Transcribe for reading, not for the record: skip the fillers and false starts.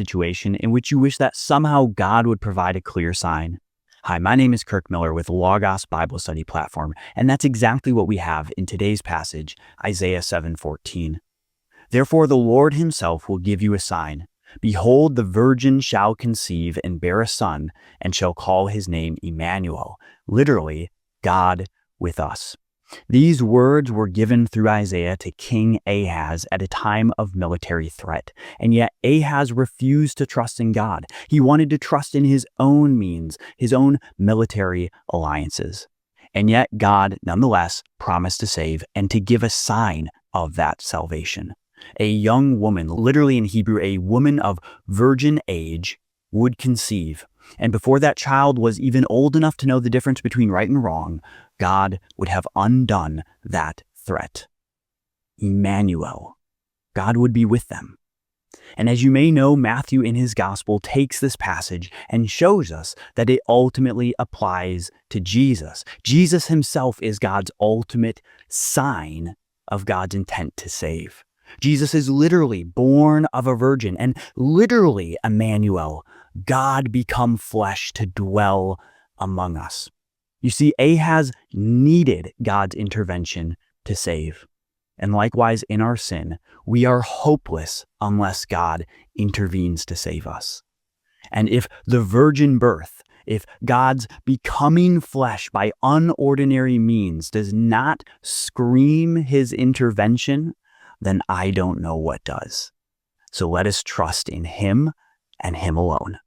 situation in which you wish that somehow God would provide a clear sign? Hi, my name is Kirk Miller with Logos Bible Study Platform, and that's exactly what we have in today's passage, Isaiah 7:14. Therefore the Lord himself will give you a sign. Behold, the virgin shall conceive and bear a son, and shall call his name Emmanuel, literally, God with us. These words were given through Isaiah to King Ahaz at a time of military threat, and yet Ahaz refused to trust in God. He wanted to trust in his own means, his own military alliances. And yet God, nonetheless, promised to save and to give a sign of that salvation. A young woman, literally in Hebrew, a woman of virgin age, would conceive. And before that child was even old enough to know the difference between right and wrong, God would have undone that threat. Emmanuel, God would be with them. And as you may know, Matthew in his gospel takes this passage and shows us that it ultimately applies to Jesus. Jesus himself is God's ultimate sign of God's intent to save. Jesus is literally born of a virgin and literally Emmanuel, God become flesh to dwell among us. You see, Ahaz needed God's intervention to save. And likewise, in our sin, we are hopeless unless God intervenes to save us. And if the virgin birth, if God's becoming flesh by unordinary means does not scream his intervention, then I don't know what does. So let us trust in him and him alone.